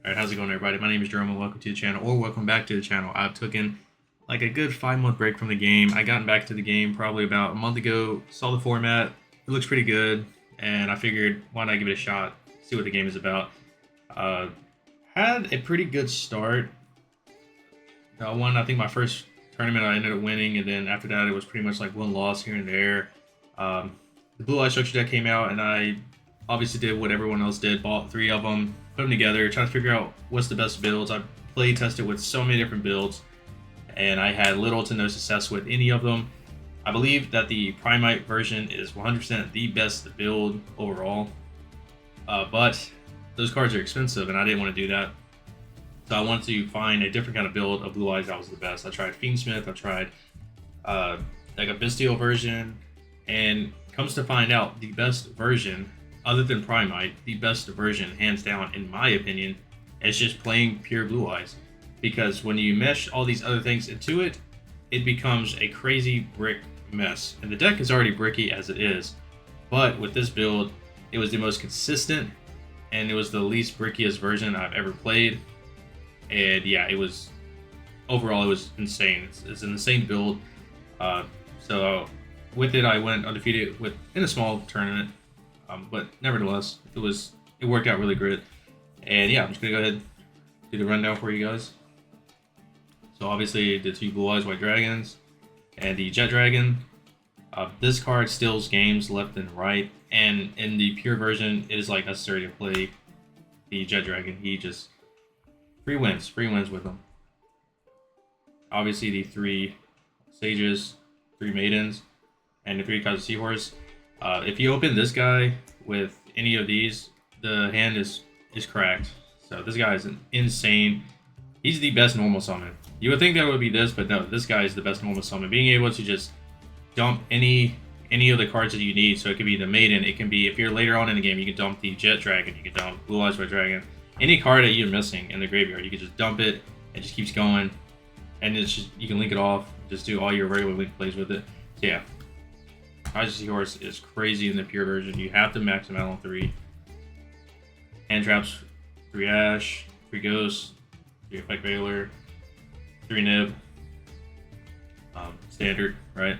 Alright, how's it going everybody? My name is Jerome and welcome to the channel, or welcome back to the channel. I've taken like a good 5-month break from the game. I gotten back to the game probably about a month ago, saw the format, it looks pretty good, and I figured why not give it a shot, see what the game is about. Uh, had a pretty good start. I won, I think, my first tournament I ended up winning, and then after that it was pretty much like one loss here and there. The Blue Eye Structure deck came out, and I obviously did what everyone else did, bought 3 of them, put them together, trying to figure out what's the best builds. I play tested with so many different builds, and I had little to no success with any of them. I believe that the Primite version is 100% the best build overall, but those cards are expensive, and I didn't want to do that. So I wanted to find a different kind of build of Blue Eyes that was the best. I tried Fiendsmith, I tried like a Bestial version, and comes to find out the best version, other than Primite, the best version, hands down, in my opinion, is just playing pure Blue Eyes. Because when you mesh all these other things into it, it becomes a crazy brick mess. And the deck is already bricky as it is, but with this build, it was the most consistent, and it was the least brickiest version I've ever played. And yeah, it was overall it was insane. It's an insane build. So with it, I went undefeated in a small tournament, but nevertheless, it worked out really great. And yeah, I'm just gonna go ahead and do the rundown for you guys. So obviously, the 2 Blue Eyes White Dragons and the Jet Dragon. This card steals games left and right, and in the pure version, it is like necessary to play the Jet Dragon. He just free wins with him. Obviously, the 3 Sages, 3 Maidens, and the 3 kinds of Seahorse. If you open this guy with any of these, the hand is cracked. So this guy is insane. He's the best normal summon. You would think that would be this, but no, this guy is the best normal summon. Being able to just dump any of the cards that you need. So it could be the Maiden. It can be, if you're later on in the game, you can dump the Jet Dragon. You can dump Blue Eyes White Dragon. Any card that you're missing in the graveyard, you can just dump it. It just keeps going, and it's just, you can link it off. Just do all your regular link plays with it. So yeah, Icy Horse is crazy in the pure version. You have to max him out on 3 hand traps, 3 Ash, 3 Ghosts, 3 Effect Veiler, 3 Nib. Standard, right?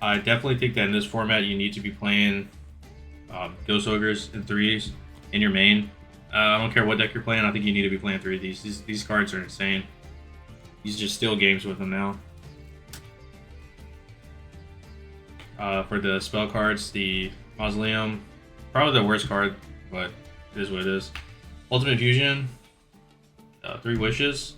I definitely think that in this format you need to be playing Ghost Ogres in 3s in your main. I don't care what deck you're playing. I think you need to be playing 3 of these. These cards are insane. You just steal games with them now. For the spell cards, the Mausoleum, probably the worst card, but it is what it is. Ultimate Fusion, 3 Wishes,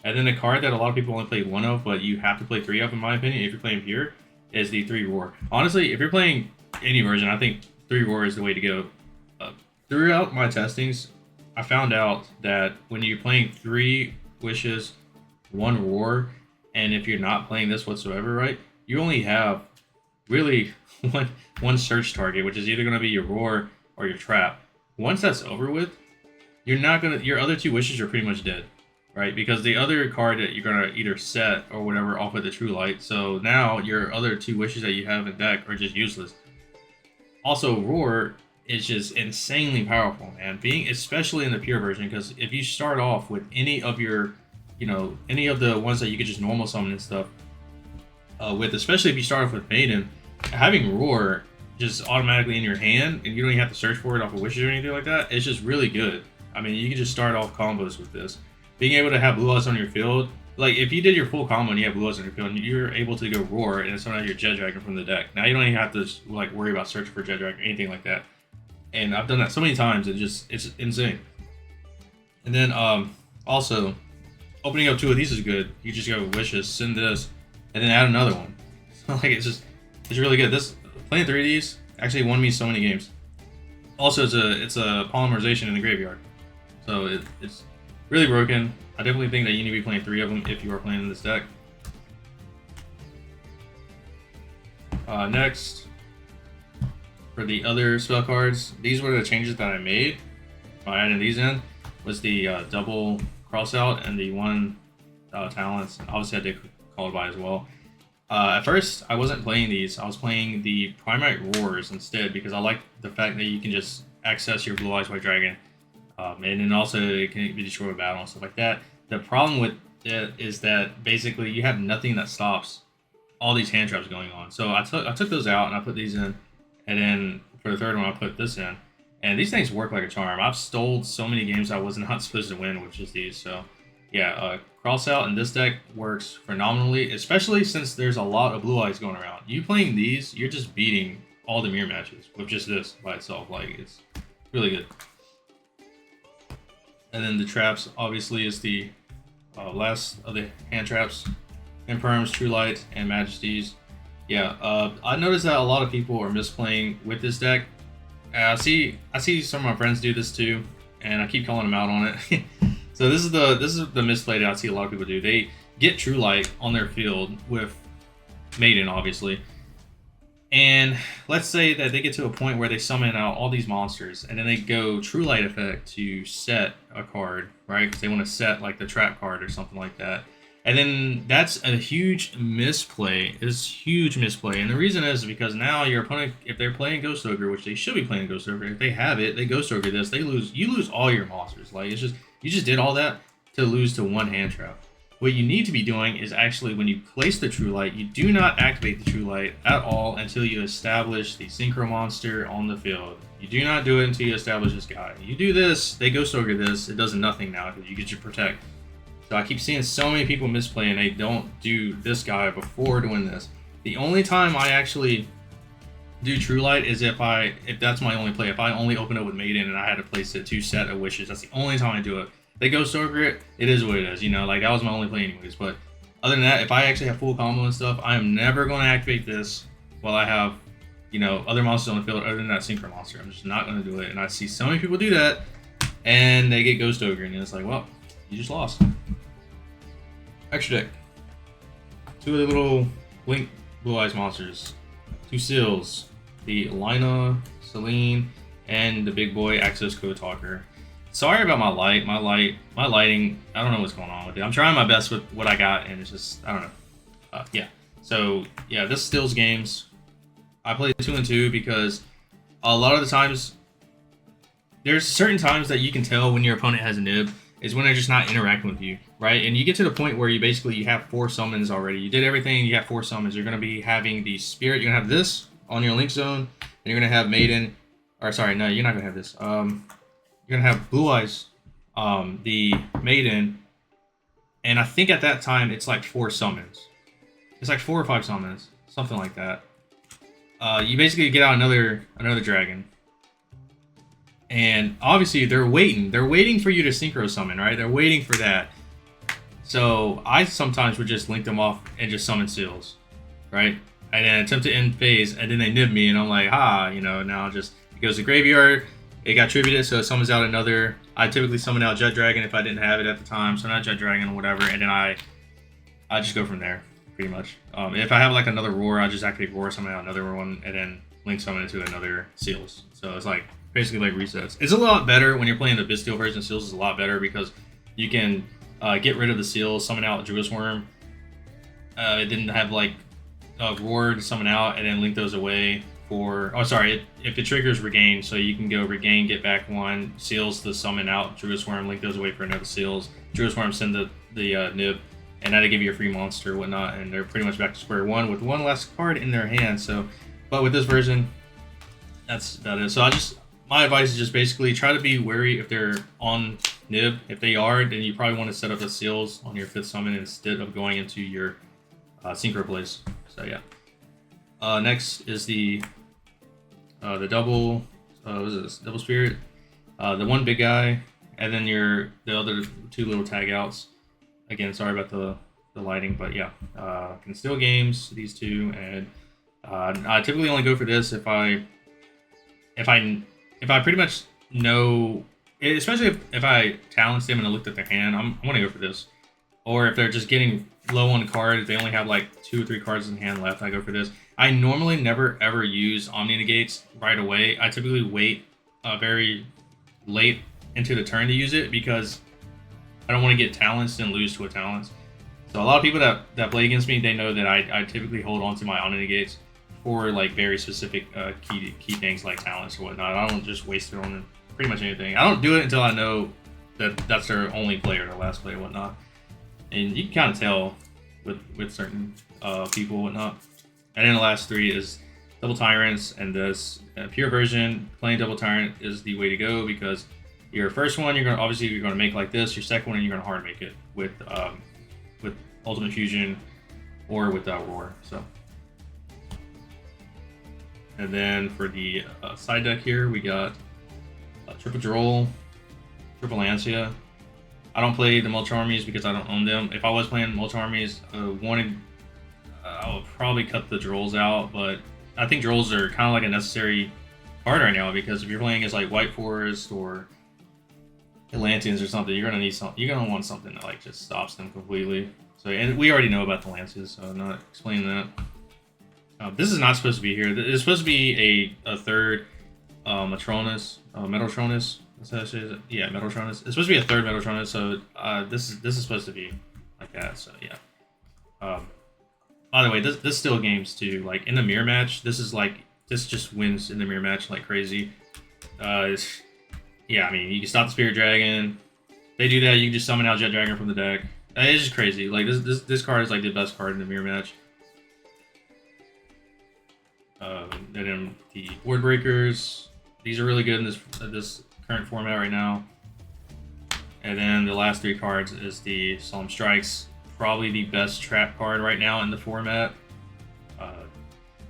and then a card that a lot of people only play 1 of, but you have to play 3 of, in my opinion, if you're playing pure, is the 3 Roar. Honestly, if you're playing any version, I think 3 Roar is the way to go. Throughout my testings, I found out that when you're playing 3 Wishes, 1 Roar, and if you're not playing this whatsoever, right, you only have really one search target, which is either going to be your Roar or your Trap. Once that's over with, your other 2 Wishes are pretty much dead, right? Because the other card that you're going to either set or whatever off with the True Light, so now your other 2 Wishes that you have in deck are just useless. Also, Roar is just insanely powerful, man. Especially in the pure version, because if you start off with any of your, any of the ones that you could just normal summon and stuff, especially if you start off with Maiden, having Roar just automatically in your hand, and you don't even have to search for it off of Wishes or anything like that, it's just really good. I mean, you can just start off combos with this. Being able to have Blue Eyes on your field, like if you did your full combo and you have Blue Eyes on your field, and you're able to go Roar and summon out your Jet Dragon from the deck. Now you don't even have to like worry about searching for Jet Dragon or anything like that. And I've done that so many times, it's insane. And then also, opening up 2 of these is good. You just go Wishes, send this, and then add another one. So like it's really good. This playing 3 of these actually won me so many games. Also, it's a polymerization in the graveyard, so it's really broken. I definitely think that you need to be playing 3 of them if you are playing in this deck. Next, for the other spell cards, these were the changes that I made by adding these in. Was the double crossout and the 1 talents, and obviously I did call it by as well. At first, I wasn't playing these. I was playing the Primite Roars instead, because I like the fact that you can just access your Blue Eyes White Dragon And then also it can be destroyed with battle and stuff like that. The problem with it is that basically you have nothing that stops all these hand traps going on. So I took those out and I put these in, and then for the third one I put this in, and these things work like a charm. I've stole so many games I was not supposed to win with just these. So yeah, cross out in this deck works phenomenally, especially since there's a lot of blue eyes going around. You playing these, you're just beating all the mirror matches with just this by itself. Like, it's really good. And then the traps obviously is the last of the hand traps. Imperms, True Light, and Majesties. Yeah, I noticed that a lot of people are misplaying with this deck. I see some of my friends do this too, and I keep calling them out on it. So this is the misplay that I see a lot of people do. They get True Light on their field with Maiden, obviously. And let's say that they get to a point where they summon out all these monsters, and then they go True Light effect to set a card, right? Because they want to set like the trap card or something like that. And then that's a huge misplay. It's huge misplay. And the reason is because now your opponent, if they're playing Ghost Ogre, which they should be playing Ghost Ogre, if they have it, they Ghost Ogre this, you lose all your monsters. Like, it's just, you just did all that to lose to one hand trap. What you need to be doing is actually when you place the True Light, you do not activate the True Light at all until you establish the Synchro Monster on the field. You do not do it until you establish this guy. You do this, they Ghost Ogre this, it does nothing now because you get your Protect. So I keep seeing so many people misplay and they don't do this guy before doing this. The only time I actually do True Light is if that's my only play. If I only open up with Maiden and I had to place it 2 set of wishes, that's the only time I do it. They Ghost Ogre it, it is what it is, you know, like that was my only play anyways. But other than that, if I actually have full combo and stuff, I am never going to activate this while I have, you know, other monsters on the field other than that Synchro Monster. I'm just not going to do it. And I see so many people do that and they get Ghost Ogre and it's like, well, you just lost. Extra deck. 2 of the little Blink Blue Eyes monsters. 2 seals. The Lina, Celine, and the big boy Axos Code Talker. Sorry about my lighting. I don't know what's going on with it. I'm trying my best with what I got, and it's just, I don't know. Yeah. So, yeah, this steals games. I play 2 and 2 because a lot of the times, there's certain times that you can tell when your opponent has a nib is when they're just not interacting with you, right? And you get to the point where you have 4 summons already. You did everything, you have 4 summons. You're going to be having the Spirit. You're going to have this on your Link Zone, and you're going to have Maiden. Or, sorry, no, you're not going to have this. You're going to have Blue Eyes, the Maiden, and I think at that time it's like 4 summons. It's like 4 or 5 summons, something like that. You basically get out another dragon. And obviously they're waiting. They're waiting for you to synchro summon, right? They're waiting for that. So I sometimes would just link them off and just summon seals, right? And then attempt to end phase, and then they nib me, and I'm like, you know, now just it goes to graveyard. It got tributed, so it summons out another. I typically summon out Jet Dragon if I didn't have it at the time, so not Jet Dragon or whatever, and then I just go from there, pretty much. If I have like another Roar, I just activate Roar, summon out another one, and then link summon into another Seals. So it's like basically like resets. It's a lot better when you're playing the Bisteel version. Seals is a lot better because you can get rid of the Seals, summon out Druid's Worm. It didn't have like a Roar to summon out, and then link those away. If it triggers regain, so you can go regain, get back 1, seals the summon out, Druid's Worm, link those away for another seals, Druid's Worm send the nib, and that'll give you a free monster or whatnot, and they're pretty much back to square one with one last card in their hand. So, but with this version, that's about it. So my advice is just basically try to be wary if they're on nib. If they are, then you probably want to set up the seals on your 5th summon instead of going into your synchro plays. So yeah. Next is the double, what is this? Double Spirit, the one big guy, and then the other 2 little tag outs. Again, sorry about the lighting, but yeah, can steal games, these 2, and I typically only go for this if I pretty much know, especially if I talents them and I looked at their hand, I'm gonna go for this. Or if they're just getting low on cards, if they only have like 2 or 3 cards in hand left, I go for this. I normally never ever use Omni Negates right away. I typically wait very late into the turn to use it because I don't want to get talents and lose to a talents. So a lot of people that play against me, they know that I typically hold on to my Omni Negates for like very specific key things like talents or whatnot. I don't just waste it on pretty much anything. I don't do it until I know that that's their only play or their last play or whatnot. And you can kind of tell with certain people and whatnot. And then the last three is double tyrants, and this pure version playing double tyrant is the way to go, because your first one you're gonna make like this. Your second one you're gonna hard make it with ultimate fusion or with roar. So, and then for the side deck here we got triple Droll, triple Lancia. I don't play the multi armies because I don't own them. If I was playing multi armies, I would probably cut the Drolls out, but I think Drolls are kind of like a necessary card right now, because if you're playing as like White Forest or Atlanteans or something, you're gonna want something that like just stops them completely. So, and we already know about the Lancias, so I'm not explaining that. This is not supposed to be here. It's supposed to be a third Metronus, Metaltronus. Yeah, Metaltronus. It's supposed to be a third Metaltronus, so this is supposed to be like that. So yeah. By the way, this still games too. Like in the mirror match, this just wins in the mirror match like crazy. Yeah, I mean, you can stop the Spirit Dragon. They do that. You can just summon out Jet Dragon from the deck. It's just crazy. Like this card is like the best card in the mirror match. And then the Board Breakers. These are really good in this current format right now. And then the last three cards is the Solemn Strikes. Probably the best trap card right now in the format.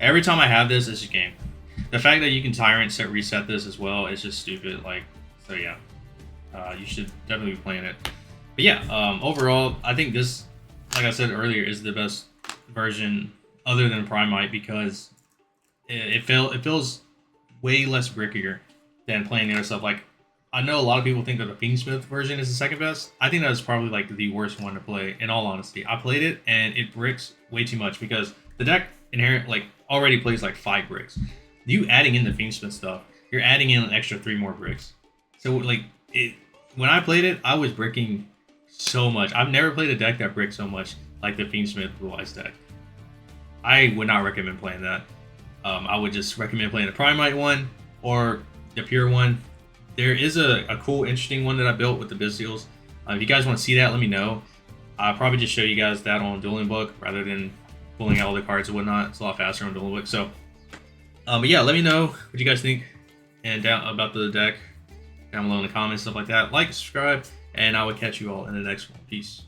Every time I have this, it's a game. The fact that you can Tyrant reset this as well is just stupid. Like, so yeah, you should definitely be playing it. But yeah, overall, I think this, like I said earlier, is the best version other than Primite, because it feels way less brickier than playing the other stuff. Like, I know a lot of people think that the Fiendsmith version is the second best. I think that's probably like the worst one to play, in all honesty. I played it and it bricks way too much, because the deck like already plays like 5 bricks. You adding in the Fiendsmith stuff, you're adding in an extra 3 more bricks. So like when I played it, I was bricking so much. I've never played a deck that bricked so much like the Fiendsmith Blue Eyes deck. I would not recommend playing that. I would just recommend playing the Primite one or the pure one. There is a cool, interesting one that I built with the Bystials. If you guys want to see that, let me know. I'll probably just show you guys that on Dueling Book rather than pulling out all the cards and whatnot. It's a lot faster on Dueling Book. So, but yeah, let me know what you guys think and about the deck down below in the comments, stuff like that. Like, subscribe, and I will catch you all in the next one. Peace.